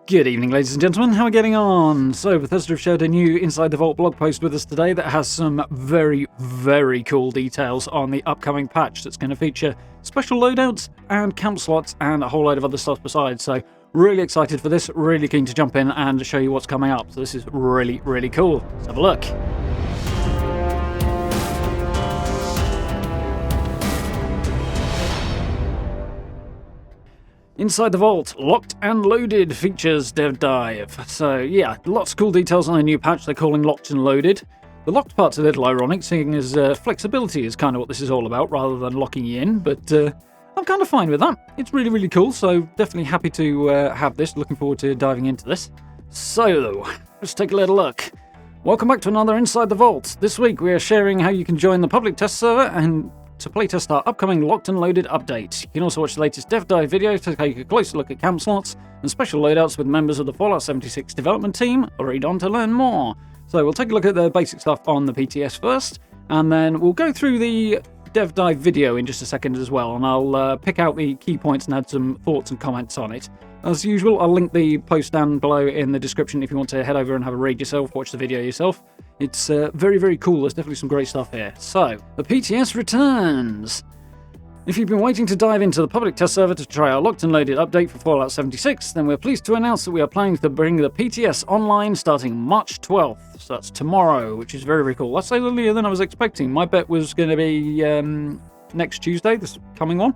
Good evening, ladies and gentlemen. How are we getting on? So, Bethesda have shared a new Inside the Vault blog post with us today that has some very, very cool details on the upcoming patch that's going to feature special loadouts and camp slots and a whole load of other stuff besides. So, really excited for this, really keen to jump in and show you what's coming up. So, this is really, really cool. Let's have a look. Inside the Vault, Locked and Loaded features Dev Dive. So yeah, lots of cool details on a new patch they're calling Locked and Loaded. The locked part's a little ironic, seeing as flexibility is kind of what this is all about, rather than locking you in, but I'm kind of fine with that. It's really, really cool, so definitely happy to have this. Looking forward to diving into this. So, let's take a little look. Welcome back to another Inside the Vault. This week we are sharing how you can join the public test server and to playtest our upcoming Locked and Loaded update. You can also watch the latest Dev Dive video to take a closer look at camp slots and special loadouts with members of the Fallout 76 development team. Read on to learn more. So we'll take a look at the basic stuff on the PTS first, and then we'll go through the Dev Dive video in just a second as well, and I'll pick out the key points and add some thoughts and comments on it. As usual, I'll link the post down below in the description if you want to head over and have a read yourself, watch the video yourself. It's very, very cool. There's definitely some great stuff here. So, the PTS returns. If you've been waiting to dive into the public test server to try our Locked and Loaded update for Fallout 76, then we're pleased to announce that we are planning to bring the PTS online starting March 12th. So that's tomorrow, which is very, very cool. That's earlier than I was expecting. My bet was going to be next Tuesday, this coming one.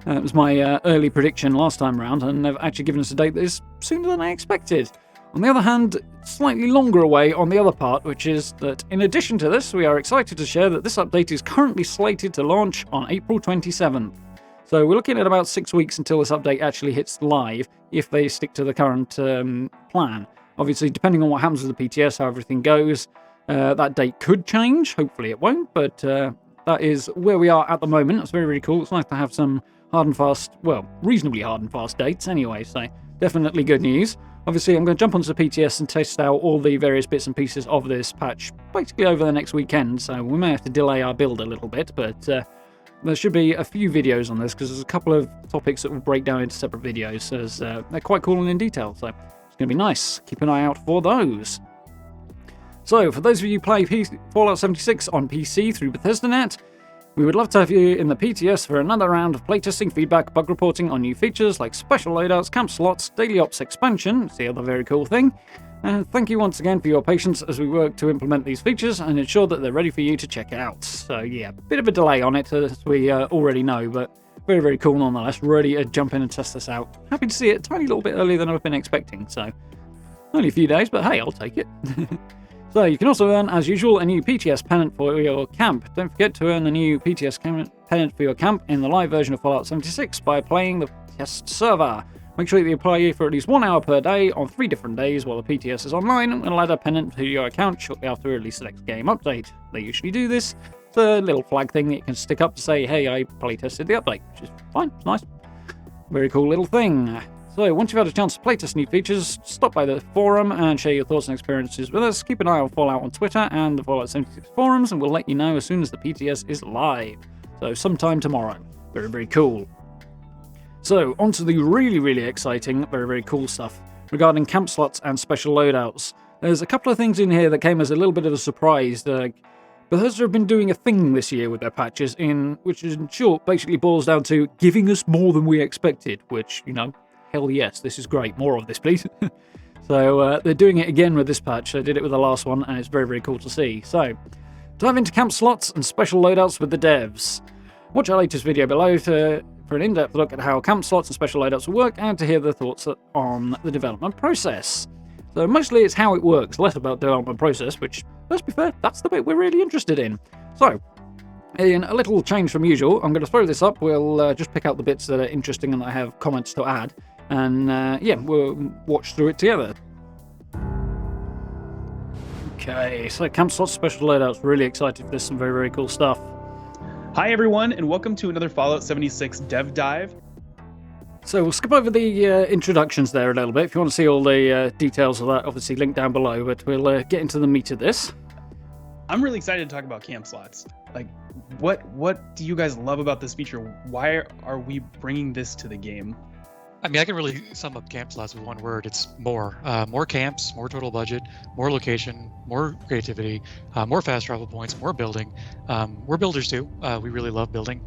It was my early prediction last time round, and they've actually given us a date that is sooner than I expected. On the other hand, slightly longer away on the other part, which is that in addition to this, we are excited to share that this update is currently slated to launch on April 27th. So we're looking at about 6 weeks until this update actually hits live, if they stick to the current plan. Obviously, depending on what happens with the PTS, how everything goes, that date could change. Hopefully it won't, but that is where we are at the moment. It's very, very cool. It's nice to have some hard and fast, well, reasonably hard and fast dates anyway, so definitely good news. Obviously, I'm going to jump onto the PTS and test out all the various bits and pieces of this patch basically over the next weekend, so we may have to delay our build a little bit, but there should be a few videos on this because there's a couple of topics that will break down into separate videos, as they're quite cool and in detail, so it's going to be nice. Keep an eye out for those. So, for those of you who play Fallout 76 on PC through Bethesda.net, we would love to have you in the PTS for another round of playtesting, feedback, bug reporting on new features like special loadouts, camp slots, daily ops expansion, it's the other very cool thing. And thank you once again for your patience as we work to implement these features and ensure that they're ready for you to check out. So yeah, bit of a delay on it as we already know, but very, very cool nonetheless. Ready to jump in and test this out. Happy to see it a tiny little bit earlier than I've been expecting, so only a few days, but hey, I'll take it. So you can also earn, as usual, a new PTS pennant for your camp. Don't forget to earn a new PTS pennant for your camp in the live version of Fallout 76 by playing the test server. Make sure that you play for at least 1 hour per day on 3 different days while the PTS is online, and we'll add a pennant to your account shortly after we release the next game update. They usually do this. It's a little flag thing that you can stick up to say, hey, I playtested the update, which is fine, it's nice. Very cool little thing. So, once you've had a chance to playtest new features, stop by the forum and share your thoughts and experiences with us. Keep an eye on Fallout on Twitter and the Fallout 76 forums, and we'll let you know as soon as the PTS is live. So, sometime tomorrow. Very, very cool. So, on to the really, really exciting, very, very cool stuff regarding camp slots and special loadouts. There's a couple of things in here that came as a little bit of a surprise. Bethesda have been doing a thing this year with their patches, which in short basically boils down to giving us more than we expected, which, you know, hell yes, this is great. More of this, please. So they're doing it again with this patch. They did it with the last one, and it's very, very cool to see. So, dive into camp slots and special loadouts with the devs. Watch our latest video below for an in-depth look at how camp slots and special loadouts will work, and to hear their thoughts on the development process. So mostly it's how it works, less about development process, which, let's be fair, that's the bit we're really interested in. So, in a little change from usual, I'm going to throw this up. We'll just pick out the bits that are interesting and that I have comments to add. And yeah, we'll watch through it together. Okay, so camp slots, special loadouts. Really excited for this. Some very, very cool stuff. Hi everyone, and welcome to another Fallout 76 Dev Dive. So we'll skip over the introductions there a little bit. If you want to see all the details of that, obviously link down below. But we'll get into the meat of this. I'm really excited to talk about camp slots. Like, what do you guys love about this feature? Why are we bringing this to the game? I mean, I can really sum up camp slots with one word. It's more. More camps, more total budget, more location, more creativity, more fast travel points, more building. We're builders too. We really love building.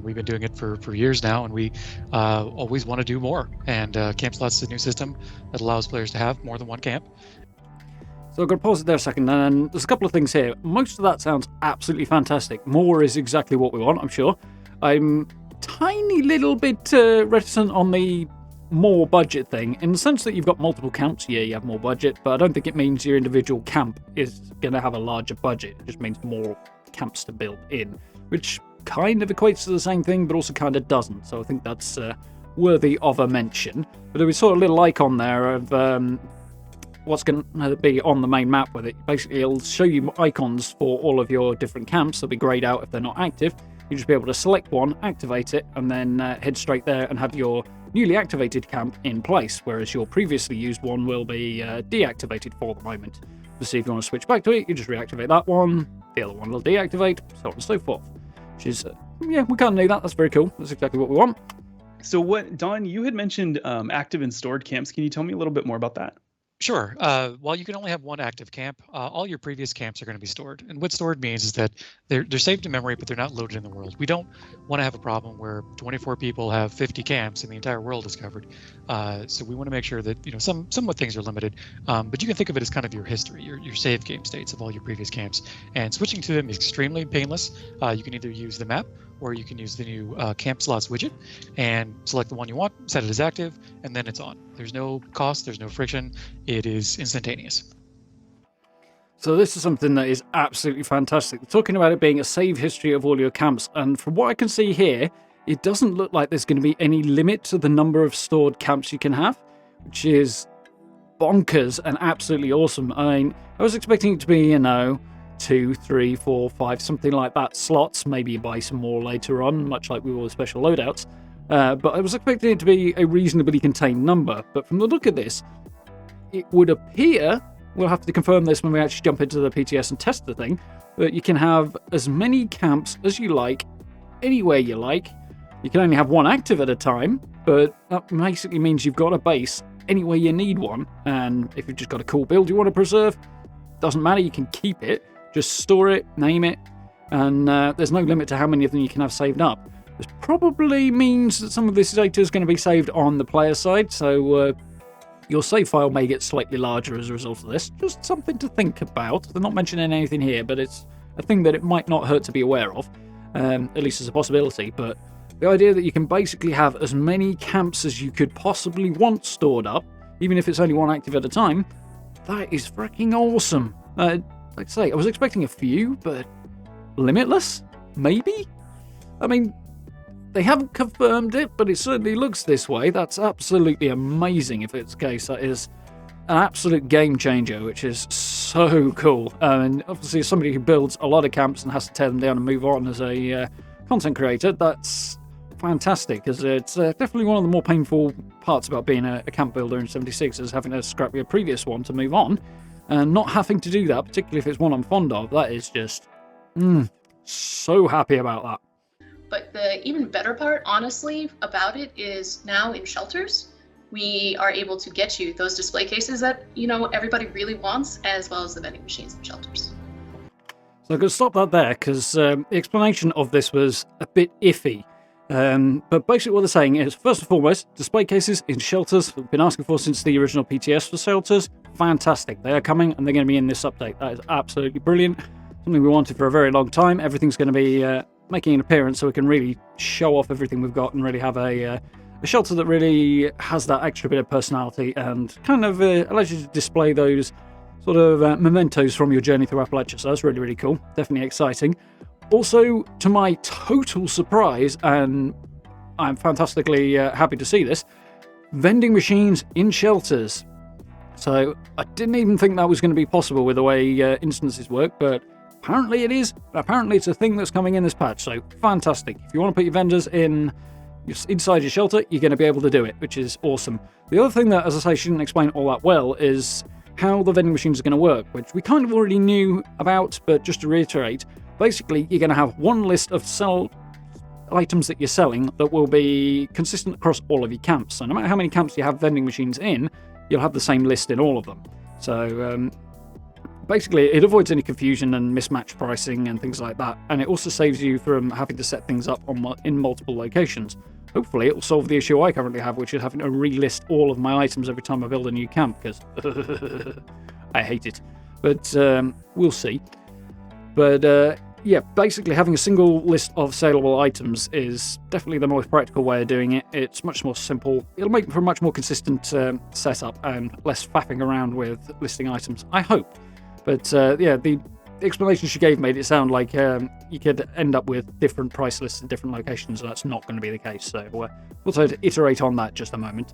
We've been doing it for years now, and we always want to do more. And camp slots is a new system that allows players to have more than one camp. So I've got to pause it there a second, and there's a couple of things here. Most of that sounds absolutely fantastic. More is exactly what we want, I'm sure. I'm tiny little bit reticent on the more budget thing, in the sense that you've got multiple camps. Yeah, you have more budget, but I don't think it means your individual camp is going to have a larger budget. It just means more camps to build in, which kind of equates to the same thing, but also kind of doesn't. So I think that's worthy of a mention. But there was sort of a little icon there of what's going to be on the main map with it. Basically, it'll show you icons for all of your different camps. They'll be grayed out if they're not active. You'll just be able to select one, activate it, and then head straight there and have your newly activated camp in place, whereas your previously used one will be deactivated for the moment. So if you want to switch back to it, you just reactivate that one, the other one will deactivate, so on and so forth. Which is, yeah, we kind of need that. That's very cool. That's exactly what we want. So Don, you had mentioned active and stored camps. Can you tell me a little bit more about that? Sure. While you can only have one active camp, all your previous camps are going to be stored. And what stored means is that they're saved in memory, but they're not loaded in the world. We don't want to have a problem where 24 people have 50 camps and the entire world is covered. So we want to make sure that, somewhat things are limited. But you can think of it as kind of your history, your save game states of all your previous camps. And switching to them is extremely painless. You can either use the map, or you can use the new camp slots widget and select the one you want, set it as active, and then it's on. There's no cost, there's no friction. It is instantaneous. So this is something that is absolutely fantastic. We're talking about it being a save history of all your camps, and from what I can see here, it doesn't look like there's going to be any limit to the number of stored camps you can have, which is bonkers and absolutely awesome. I mean, I was expecting it to be, 2, 3, 4, 5, something like that slots. Maybe you buy some more later on, much like we will with special loadouts. But I was expecting it to be a reasonably contained number. But from the look of this, it would appear, we'll have to confirm this when we actually jump into the PTS and test the thing, that you can have as many camps as you like, anywhere you like. You can only have one active at a time, but that basically means you've got a base anywhere you need one. And if you've just got a cool build you want to preserve, doesn't matter, you can keep it. Just store it, name it, and there's no limit to how many of them you can have saved up. This probably means that some of this data is going to be saved on the player side, so your save file may get slightly larger as a result of this. Just something to think about. They're not mentioning anything here, but it's a thing that it might not hurt to be aware of, at least as a possibility. But the idea that you can basically have as many camps as you could possibly want stored up, even if it's only one active at a time, that is freaking awesome. Like I say, I was expecting a few, but limitless? Maybe? I mean, they haven't confirmed it, but it certainly looks this way. That's absolutely amazing if it's the case. That is an absolute game changer, which is so cool. And obviously, as somebody who builds a lot of camps and has to tear them down and move on as a content creator, that's fantastic, because it's definitely one of the more painful parts about being a camp builder in 76 is having to scrap your previous one to move on. And not having to do that, particularly if it's one I'm fond of, that is just so happy about that. But the even better part, honestly, about it is now in shelters, we are able to get you those display cases that, everybody really wants, as well as the vending machines in shelters. So I'm going to stop that there, because the explanation of this was a bit iffy. But basically what they're saying is, first and foremost, display cases in shelters. We've been asking for since the original PTS for shelters. Fantastic. They are coming, and they're going to be in this update. That is absolutely brilliant. Something we wanted for a very long time. Everything's going to be making an appearance, so we can really show off everything we've got and really have a shelter that really has that extra bit of personality and kind of allows you to display those sort of mementos from your journey through Appalachia. So that's really, really cool. Definitely exciting. Also, to my total surprise, and I'm fantastically happy to see this, vending machines in shelters. So I didn't even think that was going to be possible with the way instances work, but apparently it is. Apparently it's a thing that's coming in this patch, so fantastic. If you want to put your vendors inside your shelter, you're going to be able to do it, which is awesome. The other thing that, as I say, shouldn't explain all that well is how the vending machines are going to work, which we kind of already knew about, but just to reiterate, basically you're going to have one list of items that you're selling that will be consistent across all of your camps. So no matter how many camps you have vending machines in, you'll have the same list in all of them. So basically, it avoids any confusion and mismatched pricing and things like that. And it also saves you from having to set things up in multiple locations. Hopefully, it will solve the issue I currently have, which is having to relist all of my items every time I build a new camp, because I hate it. But we'll see. But yeah, basically having a single list of saleable items is definitely the most practical way of doing it. It's much more simple. It'll make for a much more consistent setup and less faffing around with listing items, I hope. But yeah, the explanation she gave made it sound like you could end up with different price lists in different locations, and that's not going to be the case. So we'll try to iterate on that just a moment.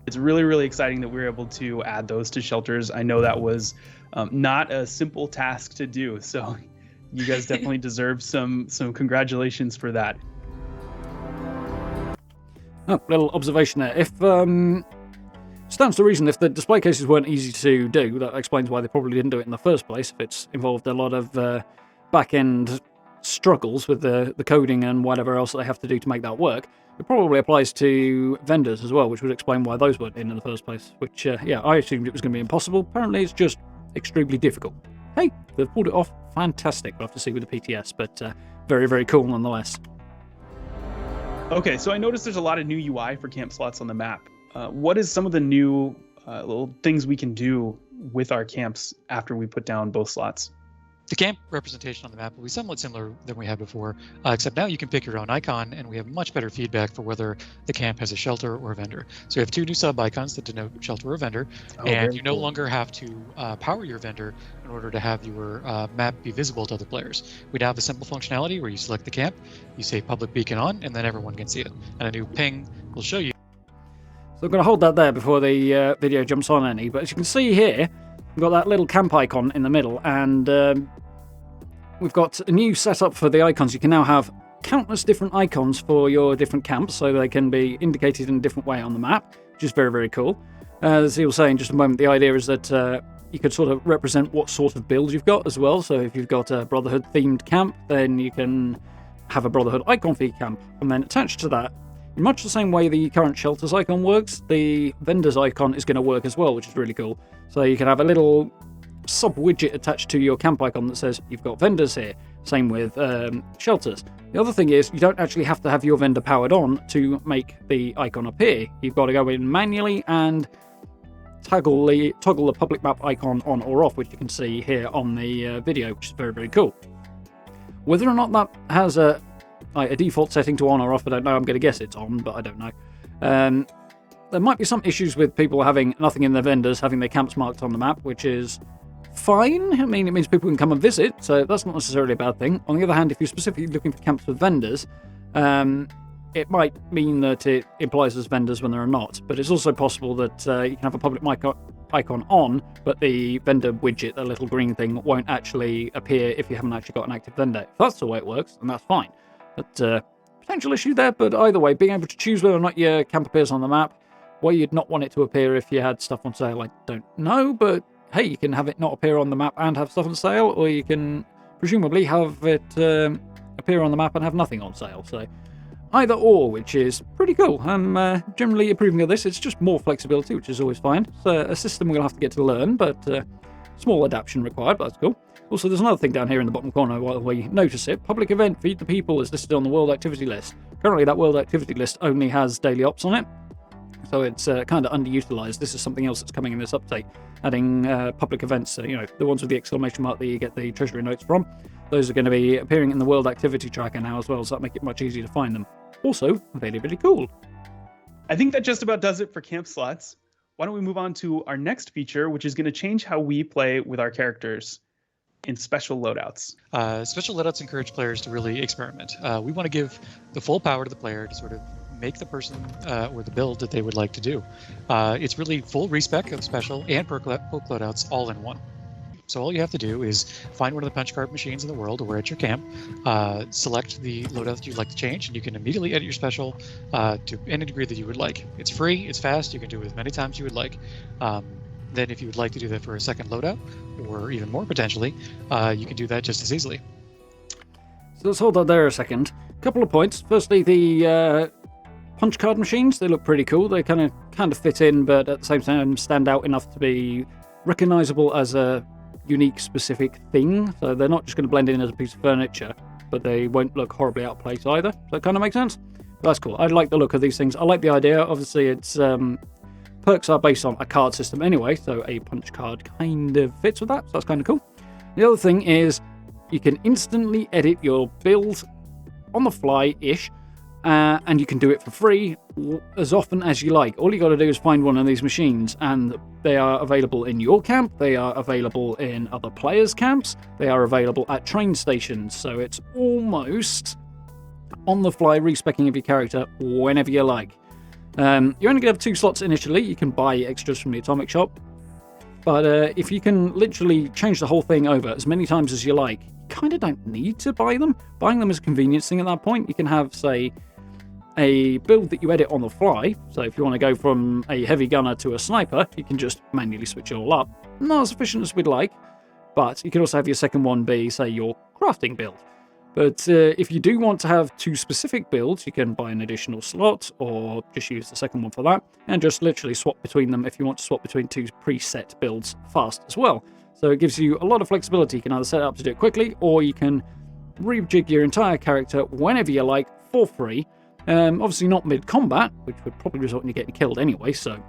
It's really, really exciting that we were able to add those to shelters. I know that was not a simple task to do, so you guys definitely deserve some congratulations for that. Oh, little observation there. If stands to reason, if the display cases weren't easy to do, that explains why they probably didn't do it in the first place. If it's involved a lot of back-end struggles with the coding and whatever else they have to do to make that work, it probably applies to vendors as well, which would explain why those weren't in the first place. Which, yeah, I assumed it was going to be impossible. Apparently, it's just extremely difficult. Hey, they've pulled it off. Fantastic. We'll have to see with the PTS, but very, very cool nonetheless. Okay, so I noticed there's a lot of new UI for camp slots on the map. What is some of the new little things we can do with our camps after we put down both slots? The camp representation on the map will be somewhat similar than we had before, except now you can pick your own icon, and we have much better feedback for whether the camp has a shelter or a vendor. So we have two new sub-icons that denote shelter or vendor, and you no longer have to power your vendor in order to have your map be visible to other players. We now have a simple functionality where you select the camp, you say public beacon on, and then everyone can see it. And a new ping will show you. So I'm going to hold that there before the video jumps on any, but as you can see here, we've got that little camp icon in the middle, and we've got a new setup for the icons. You can now have countless different icons for your different camps, so they can be indicated in a different way on the map, which is very, very cool. As he was saying just a moment, the idea is that you could sort of represent what sort of build you've got as well. So if you've got a Brotherhood-themed camp, then you can have a Brotherhood icon for your camp, and then attached to that, in much the same way the current shelters icon works, the vendors icon is going to work as well, which is really cool. So you can have a little sub-widget attached to your camp icon that says you've got vendors here. Same with shelters. The other thing is you don't actually have to have your vendor powered on to make the icon appear. You've got to go in manually and toggle the public map icon on or off, which you can see here on the video, which is very, very cool. Whether or not that has a default setting to on or off, I don't know. I'm going to guess it's on, but I don't know. There might be some issues with people having nothing in their vendors, having their camps marked on the map, which is fine. I mean, it means people can come and visit, so that's not necessarily a bad thing. On the other hand, if you're specifically looking for camps with vendors, it might mean that it implies there's vendors when there are not. But it's also possible that you can have a public icon on, but the vendor widget, the little green thing, won't actually appear if you haven't actually got an active vendor. If that's the way it works, then that's fine. But potential issue there, but either way, being able to choose whether or not your camp appears on the map, why you'd not want it to appear if you had stuff on sale, I don't know, but hey, you can have it not appear on the map and have stuff on sale, or you can presumably have it appear on the map and have nothing on sale. So either or, which is pretty cool. I'm generally approving of this. It's just more flexibility, which is always fine. It's a system we're going to have to get to learn, but small adaptation required, but that's cool. Also, there's another thing down here in the bottom corner while we notice it. Public event, feed the people, is listed on the world activity list. Currently, that world activity list only has daily ops on it, so it's kind of underutilized. This is something else that's coming in this update, adding public events. So, you know, the ones with the exclamation mark that you get the treasury notes from. Those are going to be appearing in the world activity tracker now as well, so that make it much easier to find them. Also, really, really cool. I think that just about does it for camp slots. Why don't we move on to our next feature, which is going to change how we play with our characters in special loadouts. Special loadouts encourage players to really experiment. We want to give the full power to the player to sort of make the person or the build that they would like to do. It's really full respec of special and perk loadouts all in one. So all you have to do is find one of the punch card machines in the world or at your camp, select the loadout that you'd like to change, and you can immediately edit your special to any degree that you would like. It's free, it's fast, you can do it as many times as you would like. Then if you would like to do that for a second loadout, or even more potentially, you can do that just as easily. So let's hold that there a second. Couple of points. Firstly, the punch card machines, they look pretty cool. They kind of fit in, but at the same time stand out enough to be recognizable as a unique, specific thing. So they're not just going to blend in as a piece of furniture, but they won't look horribly out of place either. So that kind of makes sense. But that's cool. I like the look of these things. I like the idea. Obviously, it's perks are based on a card system anyway, so a punch card kind of fits with that. So that's kind of cool. The other thing is you can instantly edit your build on the fly-ish, and you can do it for free as often as you like. All you got to do is find one of these machines, and they are available in your camp, they are available in other players' camps, they are available at train stations, so it's almost on-the-fly respecking of your character whenever you like. You're only going to have 2 slots initially. You can buy extras from the Atomic Shop, but if you can literally change the whole thing over as many times as you like, you kind of don't need to buy them. Buying them is a convenience thing at that point. You can have, say, a build that you edit on the fly. So if you want to go from a heavy gunner to a sniper, you can just manually switch it all up. Not as efficient as we'd like, but you can also have your second one be, say, your crafting build. But if you do want to have 2 specific builds, you can buy an additional slot or just use the second one for that, and just literally swap between them if you want to swap between 2 preset builds fast as well. So it gives you a lot of flexibility. You can either set it up to do it quickly, or you can rejig your entire character whenever you like for free. Obviously not mid-combat, which would probably result in you getting killed anyway, so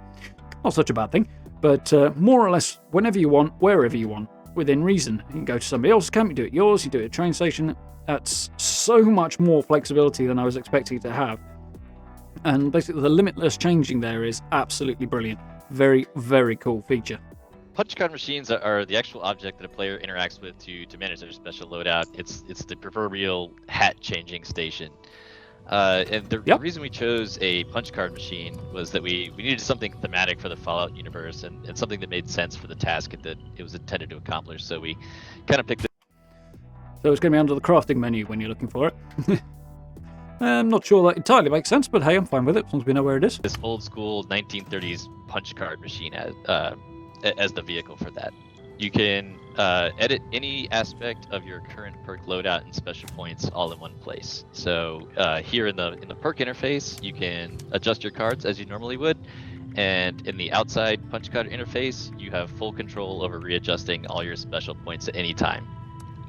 not such a bad thing. But more or less whenever you want, wherever you want, within reason. You can go to somebody else's camp, you do it yours, you do it at a train station. That's so much more flexibility than I was expecting to have. And basically the limitless changing there is absolutely brilliant. Very, very cool feature. Punch card machines are the actual object that a player interacts with to manage their special loadout. It's the proverbial hat changing station. And the reason we chose a punch card machine was that we needed something thematic for the Fallout universe and something that made sense for the task that it was intended to accomplish. So we kind of picked it. So it's going to be under the crafting menu when you're looking for it. I'm not sure that entirely makes sense, but hey, I'm fine with it as long as we know where it is. This old school 1930s punch card machine as the vehicle for that. You can edit any aspect of your current perk loadout and special points all in one place. So here in the perk interface, you can adjust your cards as you normally would, and in the outside punch card interface, you have full control over readjusting all your special points at any time.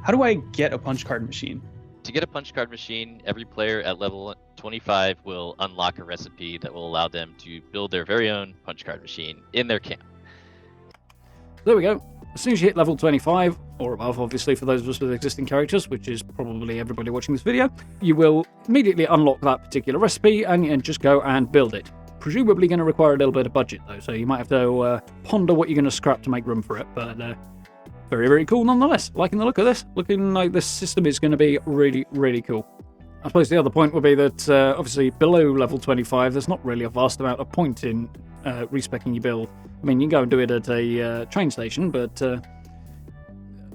How do I get a punch card machine? To get a punch card machine, every player at level 25 will unlock a recipe that will allow them to build their very own punch card machine in their camp. There we go. As soon as you hit level 25, or above, obviously, for those of us with existing characters, which is probably everybody watching this video, you will immediately unlock that particular recipe and just go and build it. Presumably going to require a little bit of budget, though, so you might have to ponder what you're going to scrap to make room for it, but very, very cool nonetheless. Liking the look of this. Looking like this system is going to be really, really cool. I suppose the other point would be that, obviously, below level 25, there's not really a vast amount of point in respecking your build. I mean, you can go and do it at a train station, but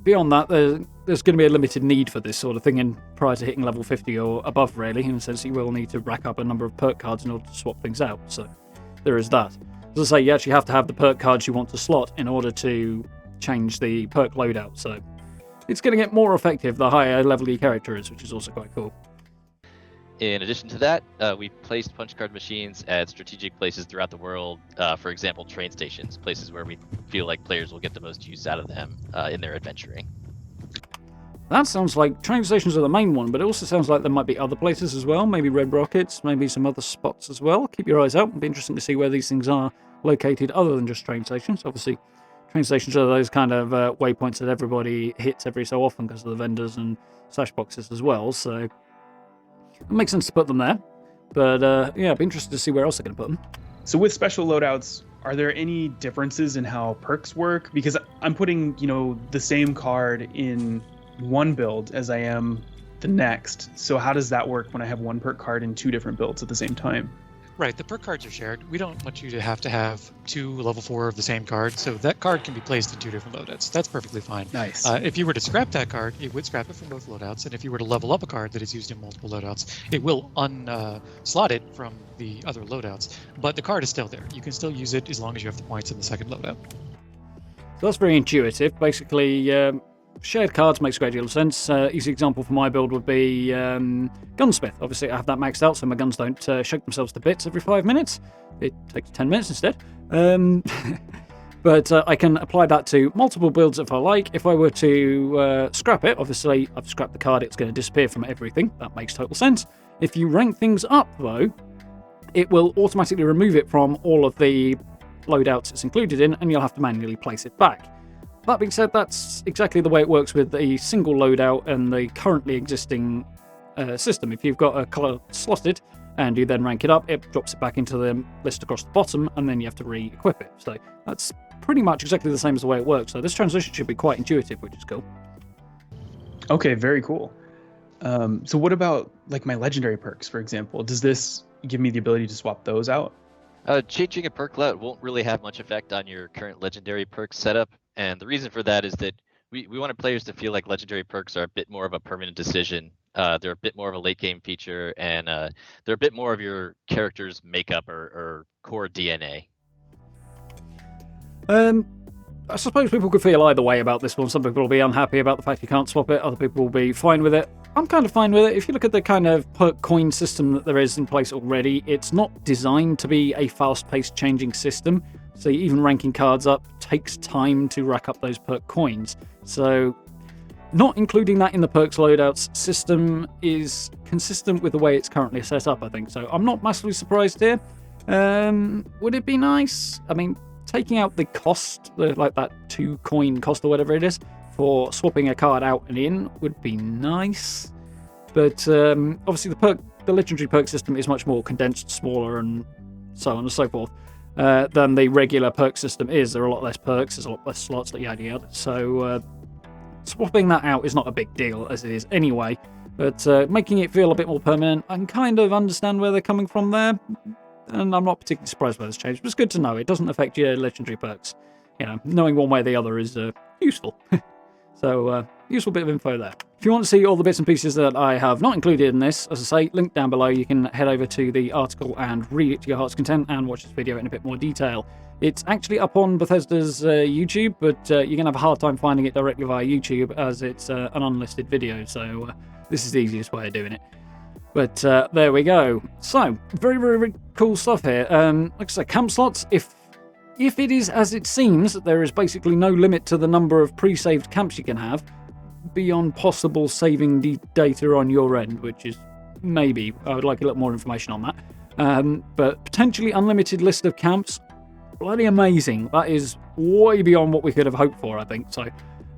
beyond that, there's going to be a limited need for this sort of thing prior to hitting level 50 or above, really, in the sense that you will need to rack up a number of perk cards in order to swap things out. So there is that. As I say, you actually have to have the perk cards you want to slot in order to change the perk loadout. So it's going to get more effective the higher level your character is, which is also quite cool. In addition to that, we placed punch card machines at strategic places throughout the world. For example, train stations, places where we feel like players will get the most use out of them in their adventuring. That sounds like train stations are the main one, but it also sounds like there might be other places as well, maybe Red Rockets, maybe some other spots as well. Keep your eyes out. It'll be interesting to see where these things are located other than just train stations. Obviously, train stations are those kind of waypoints that everybody hits every so often because of the vendors and slash boxes as well, so it makes sense to put them there. But yeah, I'd be interested to see where else they're going to put them. So with special loadouts, are there any differences in how perks work? Because I'm putting, the same card in one build as I am the next. So how does that work when I have one perk card in 2 different builds at the same time? Right, the perk cards are shared. We don't want you to have 2 level 4 of the same card, so that card can be placed in 2 different loadouts. That's perfectly fine. Nice. If you were to scrap that card, it would scrap it from both loadouts, and if you were to level up a card that is used in multiple loadouts, it will slot it from the other loadouts, but the card is still there. You can still use it as long as you have the points in the second loadout. So that's very intuitive. Basically, shared cards makes a great deal of sense. Easy example for my build would be Gunsmith. Obviously, I have that maxed out, so my guns don't shake themselves to bits every 5 minutes. It takes 10 minutes instead. But I can apply that to multiple builds if I like. If I were to scrap it, obviously, I've scrapped the card, it's going to disappear from everything. That makes total sense. If you rank things up, though, it will automatically remove it from all of the loadouts it's included in, and you'll have to manually place it back. That being said, that's exactly the way it works with a single loadout and the currently existing system. If you've got a colour slotted and you then rank it up, it drops it back into the list across the bottom, and then you have to re-equip it. So that's pretty much exactly the same as the way it works. So this transition should be quite intuitive, which is cool. Okay, very cool. So what about like my legendary perks, for example? Does this give me the ability to swap those out? Changing a perk loadout won't really have much effect on your current legendary perk setup, and the reason for that is that we wanted players to feel like legendary perks are a bit more of a permanent decision. They're a bit more of a late game feature, and they're a bit more of your character's makeup or core DNA. I suppose people could feel either way about this one. Some people will be unhappy about the fact you can't swap it. Other people will be fine with it. I'm kind of fine with it. If you look at the kind of perk coin system that there is in place already, it's not designed to be a fast-paced changing system. So even ranking cards up takes time to rack up those perk coins. So not including that in the perks loadouts system is consistent with the way it's currently set up, I think. So I'm not massively surprised here. Would it be nice? I mean, taking out the cost, like that 2 coin cost or whatever it is, for swapping a card out and in would be nice. But obviously the legendary perk system is much more condensed, smaller, and so on and so forth than the regular perk system is. There are a lot less perks, there's a lot less slots, yada yada. So swapping that out is not a big deal as it is anyway. But making it feel a bit more permanent, I can kind of understand where they're coming from there. And I'm not particularly surprised by this change, but it's good to know. It doesn't affect your legendary perks. You know, knowing one way or the other is useful. So, useful bit of info there. If you want to see all the bits and pieces that I have not included in this, as I say, link down below. You can head over to the article and read it to your heart's content and watch this video in a bit more detail. It's actually up on Bethesda's YouTube, but you're going to have a hard time finding it directly via YouTube as it's an unlisted video, so this is the easiest way of doing it. But there we go. So, very, very, very cool stuff here. Like I say, camp slots, if it is as it seems, that there is basically no limit to the number of pre-saved camps you can have, beyond possible saving the data on your end, which is maybe, I would like a little more information on that. But potentially unlimited list of camps, bloody amazing. That is way beyond what we could have hoped for, I think. So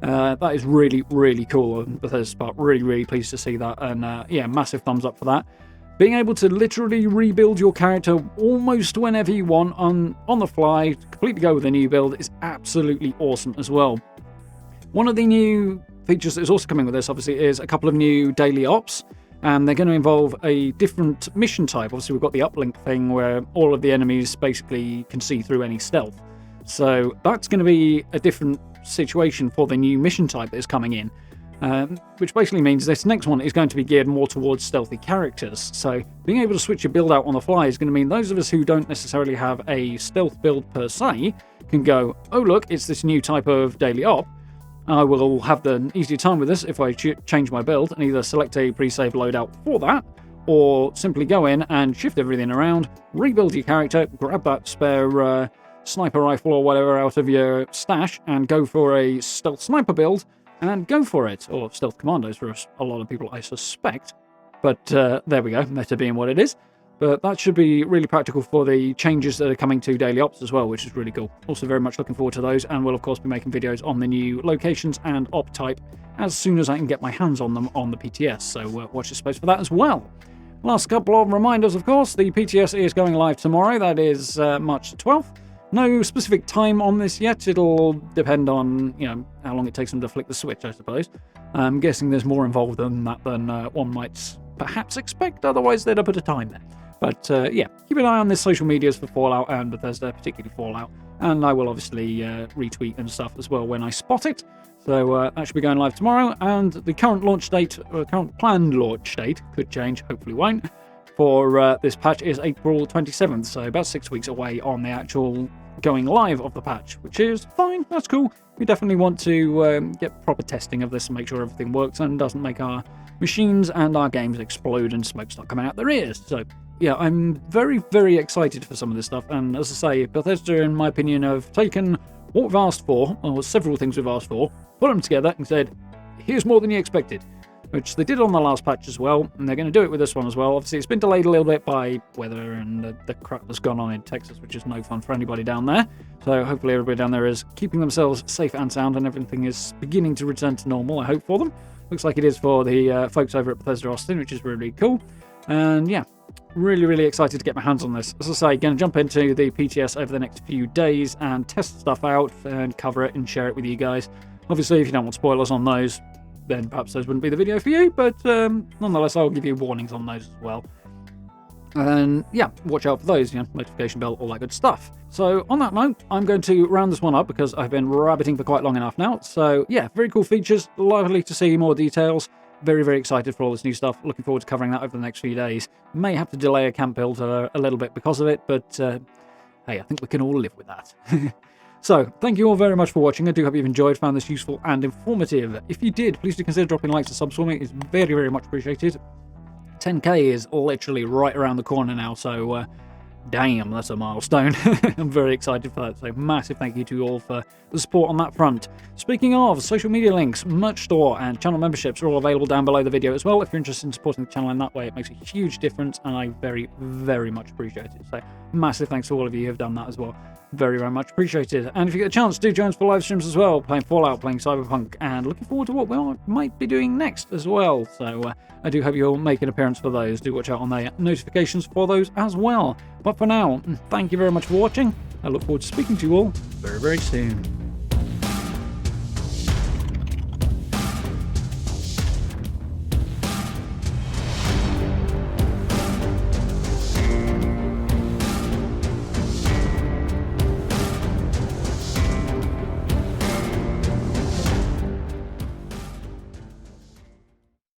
that is really, really cool. And Bethesda's part, really, really pleased to see that. And yeah, massive thumbs up for that. Being able to literally rebuild your character almost whenever you want on the fly, completely go with a new build, is absolutely awesome as well. One of the new features that is also coming with this, obviously, is a couple of new daily ops, and they're going to involve a different mission type. Obviously, we've got the uplink thing where all of the enemies basically can see through any stealth. So that's going to be a different situation for the new mission type that is coming in. Which basically means this next one is going to be geared more towards stealthy characters. So being able to switch your build out on the fly is going to mean those of us who don't necessarily have a stealth build per se can go, oh look, it's this new type of daily op. I will have the easier time with this if I change my build and either select a pre-save loadout for that, or simply go in and shift everything around, rebuild your character, grab that spare sniper rifle or whatever out of your stash and go for a stealth sniper build, and go for it. Or stealth commandos for a lot of people, I suspect. But there we go, meta being what it is. But that should be really practical for the changes that are coming to daily ops as well, which is really cool. Also very much looking forward to those, and we'll of course be making videos on the new locations and op type as soon as I can get my hands on them on the PTS, so watch this space for that as well. Last couple of reminders, of course, the PTS is going live tomorrow, that is March 12th. No specific time on this yet. It'll depend on, you know, how long it takes them to flick the switch, I suppose. I'm guessing there's more involved than that than one might perhaps expect. Otherwise, they'd have put a time there. But yeah, keep an eye on the social medias for Fallout and Bethesda, particularly Fallout. And I will obviously retweet and stuff as well when I spot it. So that should be going live tomorrow. And the current launch date, or current planned launch date, could change, hopefully won't, for this patch is April 27th, so about 6 weeks away on the actual going live of the patch, which is fine, that's cool. we definitely want to get proper testing of this and make sure everything works and doesn't make our machines and our games explode and smoke start coming out their ears. So yeah, I'm very, very excited for some of this stuff. And as I say, Bethesda, in my opinion, have taken what we've asked for, or several things we've asked for, put them together and said, here's more than you expected. Which they did on the last patch as well, and they're going to do it with this one as well. Obviously, it's been delayed a little bit by weather and the crap that's gone on in Texas, which is no fun for anybody down there. So hopefully everybody down there is keeping themselves safe and sound, and everything is beginning to return to normal, I hope, for them. Looks like it is for the folks over at Bethesda Austin, which is really cool. And yeah, really, really excited to get my hands on this. As I say, going to jump into the PTS over the next few days and test stuff out and cover it and share it with you guys. Obviously, if you don't want spoilers on those, then perhaps those wouldn't be the video for you, but nonetheless, I'll give you warnings on those as well. And yeah, watch out for those, notification bell, all that good stuff. So on that note, I'm going to round this one up because I've been rabbiting for quite long enough now. So yeah, very cool features, lovely to see more details. Very, very excited for all this new stuff. Looking forward to covering that over the next few days. May have to delay a camp build a little bit because of it, but hey, I think we can all live with that. So, thank you all very much for watching. I do hope you've enjoyed, found this useful and informative. If you did, please do consider dropping likes and subs for me. It's very, very much appreciated. 10k is literally right around the corner now, so damn, that's a milestone. I'm very excited for that, so massive thank you to you all for the support on that front. Speaking of, social media links, merch store, and channel memberships are all available down below the video as well. If you're interested in supporting the channel in that way, it makes a huge difference, and I very, very much appreciate it. So massive thanks to all of you who have done that as well. Very, very much appreciated. And if you get a chance, do join us for live streams as well, playing Fallout, playing Cyberpunk, and looking forward to what we might be doing next as well. So I do hope you'll make an appearance for those. Do watch out on the notifications for those as well. But for now, thank you very much for watching. I look forward to speaking to you all very, very soon.